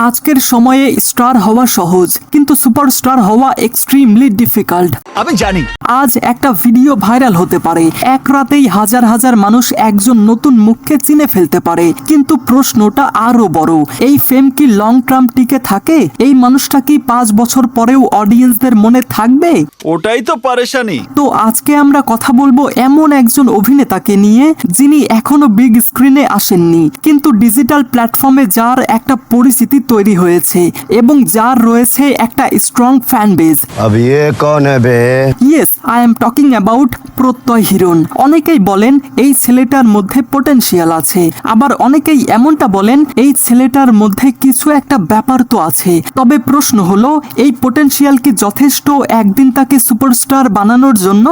আজকের সময়ে স্টার হওয়া সহজ, কিন্তু সুপারস্টার হওয়া এক্সট্রিমলি ডিফিকাল্ট। আমি জানি। আজ একটা ভিডিও ভাইরাল হতে পারে, এক রাতেই হাজার হাজার মানুষ একজন নতুন মুখকে চিনে ফেলতে পারে, কিন্তু প্রশ্নটা আরো বড়, এই ফেম কি লং টার্ম টিকে থাকে? এই মানুষটা কি 5 বছর পরেও অডিয়েন্সদের মনে থাকবে? ওটাই তো পারেশানি। তো আজকে আমরা কথা বলবো এমন একজন অভিনেতাকে নিয়ে যিনি এখনো বিগ স্ক্রিনে আসেননি, কিন্তু ডিজিটাল প্ল্যাটফর্মে যার একটা পরিচিতি তৈরি হয়েছে এবং যার রয়েছে একটা স্ট্রং ফ্যান বেজ। अब ये कौन है बे? Yes, I am talking about Pratyay Hiran. অনেকেই বলেন এই ছেলেটার মধ্যে পোটেনশিয়াল আছে, আবার অনেকেই এমনটা বলেন এই ছেলেটার মধ্যে কিছু একটা ব্যাপার তো আছে। তবে প্রশ্ন হলো, এই পোটেনশিয়াল কি যথেষ্ট একদিন তাকে সুপারস্টার বানানোর জন্য?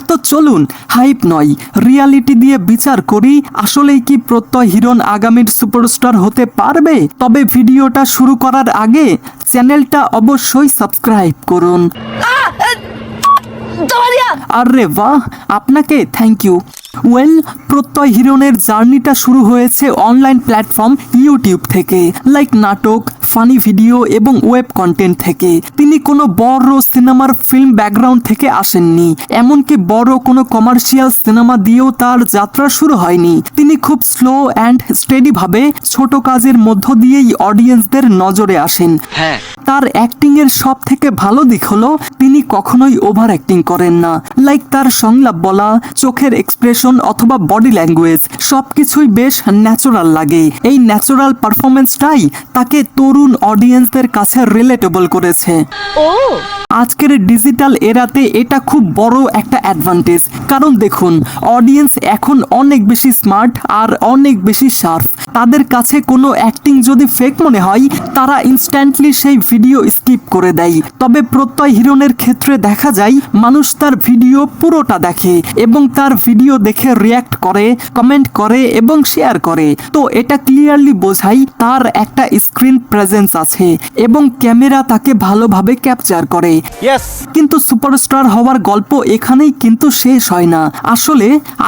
তো চলুন হাইপ নয়, রিয়ালিটি দিয়ে বিচার করি, আসলেই কি প্রত্যয় হিরণ আগামীর সুপারস্টার হতে পারবে? তবে ভিডিওটা শুরু করার আগে চ্যানেলটা অবশ্যই সাবস্ক্রাইব করুন। আরে বাহ, আপনাকে থ্যাংক ইউ। ওয়েল, প্রত্যয় হিরণের জার্নিটা শুরু হয়েছে অনলাইন প্ল্যাটফর্ম ইউটিউব থেকে, লাইক নাটক, ফানি ভিডিও এবং ওয়েব কন্টেন্ট থেকে। তিনি কোনো বড় সিনেমার ফিল্ম ব্যাকগ্রাউন্ড থেকে আসেননি, এমনকি বড় কোনো কমার্শিয়াল সিনেমা দিয়েও তার যাত্রা শুরু হয়নি। তিনি খুব স্লো অ্যান্ড স্টেডি ভাবে ছোট কাজের মধ্য দিয়েই অডিয়েন্সদের নজরে আসেন। তার অ্যাক্টিং এর সব থেকে ভালো দিক হলো তিনি কখনোই ওভার অ্যাক্টিং করেন না, লাইক তার সংলাপ বলা, চোখের এক্সপ্রেশন অথবা বডি ল্যাঙ্গুয়েজ সবকিছুই বেশ ন্যাচারাল লাগে। এই ন্যাচারাল পারফরমেন্সটাই তাকে তরুণ অডিয়েন্সদের কাছে রিলেটেবল করেছে। আজকের ডিজিটাল এরাতে এটা খুব বড় একটা অ্যাডভান্টেজ, কারণ দেখুন অডিয়েন্স এখন অনেক বেশি স্মার্ট আর অনেক বেশি শার্প। তাদের কাছে কোনো অ্যাক্টিং যদি ফেক মনে হয়, তারা ইনস্ট্যান্টলি সেই ভিডিও স্কিপ করে দেয়। তবে প্রত্যয় হিরণের ক্ষেত্রে দেখা যায় মানুষ তার ভিডিও পুরোটা দেখে এবং তার ভিডিও দেখে রিয়্যাক্ট করে, কমেন্ট করে এবং শেয়ার করে। তো এটা ক্লিয়ারলি বোঝায় তার একটা স্ক্রিন প্রেজেন্স আছে এবং ক্যামেরা তাকে ভালোভাবে ক্যাপচার করে। কিন্তু সুপারস্টার হওয়ার গল্প এখানেই কিন্তু শেষ হয় না।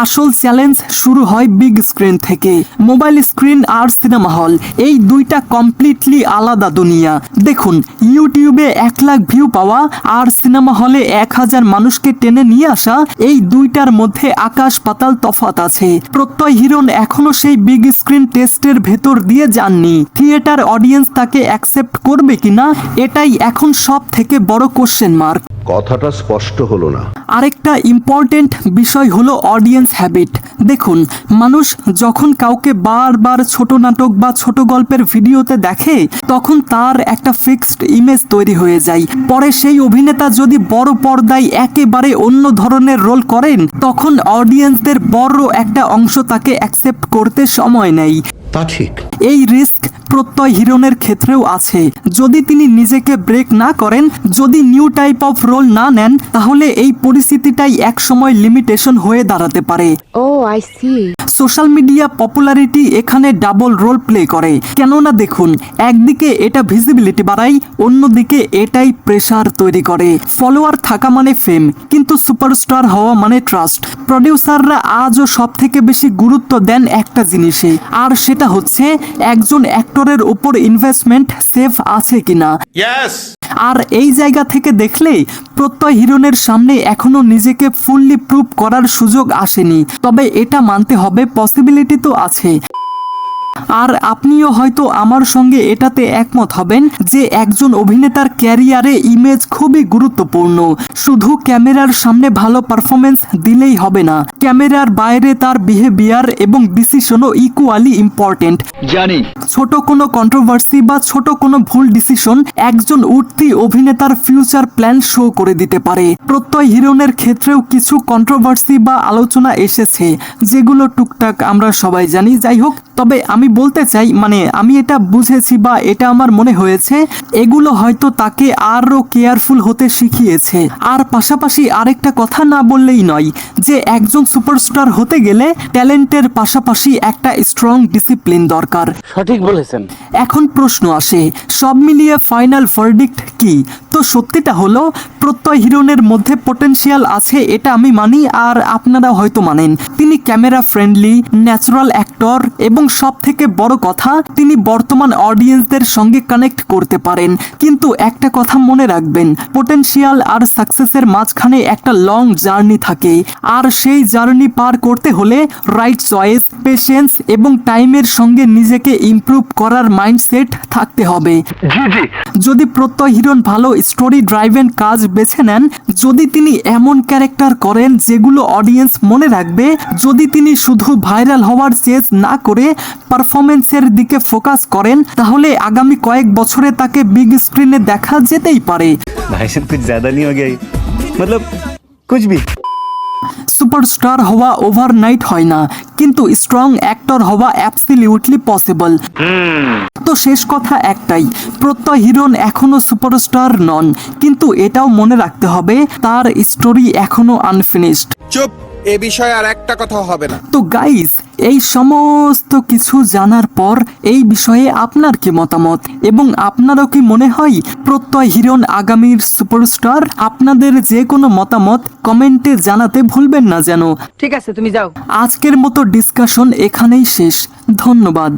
আসল চ্যালেঞ্জ শুরু হয় বিগ স্ক্রিন থেকে। মোবাইল স্ক্রিন আর সিনেমা হল, এই দুইটা কমপ্লিটলি আলাদা দুনিয়া। দেখুন, ইউটিউবে 1 লাখ ভিউ পাওয়া আর সিনেমা হলে 1000 মানুষকে টেনে নিয়ে আসা, এই দুইটার মধ্যে আকাশ পাতাল তফাৎ আছে। প্রত্যয় হিরণ এখনো সেই বিগ স্ক্রিন টেস্টের ভেতর দিয়ে যাননি। থিয়েটার অডিয়েন্স তাকে অ্যাকসেপ্ট করবে কিনা, এটাই এখন সব থেকে বড় কোশ্চেন মার্ক। কথাটা স্পষ্ট হলো না। আরেকটা ইম্পর্টেন্ট বিষয় হলো অডিয়েন্স হ্যাবিট। দেখুন, মানুষ যখন কাউকে বারবার ছোট নাটক বা ছোট গল্পের ভিডিওতে দেখে, তখন তার একটা ফিক্সড ইমেজ তৈরি হয়ে যায়। পরে সেই অভিনেতা যদি বড় পর্দায় একেবারে অন্য ধরনের রোল করেন, তখন অডিয়েন্সদের বড় একটা অংশ তাকে অ্যাকসেপ্ট করতে সময় নেয়। তা ঠিক। এই রিস্ক প্রত্যয় হিরণের ক্ষেত্রেও আছে। যদি তিনি নিজেকে ব্রেক না করেন, যদি নিউ টাইপ অফ রোল না নেন, তাহলে এই পরিস্থিতিটাই একসময় লিমিটেশন হয়ে দাঁড়াতে পারে। I see. Social media popularity এখানে ডাবল রোল প্লে করে। কেননা দেখুন, একদিকে এটা ভিজিবিলিটি বাড়ায়, অন্যদিকে এটাই প্রেসার তৈরি করে। ফলোয়ার থাকা মানে ফেম, কিন্তু সুপারস্টার হওয়া মানে ট্রাস্ট। প্রডিউসাররা আজও সব থেকে বেশি গুরুত্ব দেন একটা জিনিসে, আর সেটা হচ্ছে একজন অ্যাক্টরের উপর ইনভেস্টমেন্ট সেফ আছে কিনা। আর এই জায়গা থেকে দেখলে প্রত্যয় হিরণের সামনে এখনো নিজেকে ফুললি প্রুভ করার সুযোগ আসেনি। তবে এটা মানতে হবে, পসিবিলিটি তো আছে। আর আপনিও হয়তো আমার সঙ্গে এটাতে একমত হবেন যে একজন অভিনেতার ক্যারিয়ারে ইমেজ খুবই গুরুত্বপূর্ণ। শুধু ক্যামেরার সামনে ভালো পারফরমেন্স দিলেই হবে না, ক্যামেরার বাইরে তার বিহেভিয়ার এবং ডিসিশনও ইকুয়ালি ইম্পর্টেন্ট। জানি ছোট কোনো কন্ট্রোভার্সি বা ছোট কোনো ভুল ডিসিশন একজন উঠতি অভিনেতার ফিউচার প্ল্যান শো করে দিতে পারে। প্রত্যয় হিরণের ক্ষেত্রেও কিছু কন্ট্রোভার্সি বা আলোচনা এসেছে, যেগুলো টুকটাক আমরা সবাই জানি। যাই হোক, তবে আমি বলতে চাই, আমি এটা বুঝেছি বা এটা আমার মনে হয়েছে, এগুলো হয়তো তাকে আরো কেয়ারফুল হতে শিখিয়েছে। আর পাশাপাশি আরেকটা কথা না বললেই নয়, যে একজন সুপারস্টার হতে গেলে ট্যালেন্টের পাশাপাশি একটা স্ট্রং ডিসিপ্লিন দরকার। সঠিক বলেছেন। এখন প্রশ্ন আসে, সব মিলিয়ে ফাইনাল ভার্ডিক্ট কি? তো সত্যিটা হলো প্রত্যয় হিরণের মধ্যে মধ্যে পটেনশিয়াল আছে এটা আমি মানি, আর আপনারা হয়তো মানেন। তিনি ক্যামেরা ফ্রেন্ডলি, ন্যাচারাল অ্যাক্টর এবং সব থেকে বড় কথা তিনি বর্তমান অডিয়েন্সদের সঙ্গে কানেক্ট করতে পারেন। কিন্তু একটা কথা মনে রাখবেন, পটেনশিয়াল আর সাকসেসের মাঝখানে একটা লং জার্নি থাকে, আর সেই জার্নি পার করতে হলে রাইট চয়েস, পেশেন্স এবং টাইমের সঙ্গে নিজেকে ইমপ্রুভ করার মাইন্ডসেট থাকতে হবে। যদি প্রত্যয় হিরণ ভালো স্টোরি ড্রাইভেন কাজ বেছে নেন, যদি তিনি এমন ক্যারেক্টার করেন যেগুলো অডিয়েন্স মনে রাখবে, যদি তিনি শুধু ভাইরাল হওয়ার চেজ না করে পারফরমেন্সের দিকে ফোকাস করেন, তাহলে আগামী কয়েক বছরে তাকে বিগ স্ক্রিনে দেখা যেতেই পারে। भाई साहब कुछ ज्यादा नहीं हो गया ये? मतलब कुछ भी। সুপারস্টার হওয়া ওভারনাইট হয় না, কিন্তু স্ট্রং অ্যাক্টর হওয়া অ্যাবসলিউটলি পসিবল। তো শেষ কথা একটাই, প্রত্যয় হিরণ এখনো সুপারস্টার নন, কিন্তু এটাও মনে রাখতে হবে তার স্টোরি এখনো আনফিনিশড। চুপ, এ বিষয়ে আর একটা কথা হবে না। তো গাইস, এই সমস্ত কিছু জানার পর এই বিষয়ে আপনার কি মতামত, এবং আপনারও কি মনে হয় প্রত্যয় হিরণ আগামীর সুপারস্টার? আপনাদের যে কোনো মতামত কমেন্টে জানাতে ভুলবেন না যেন। ঠিক আছে, তুমি যাও। আজকের মতো ডিসকাশন এখানেই শেষ। ধন্যবাদ।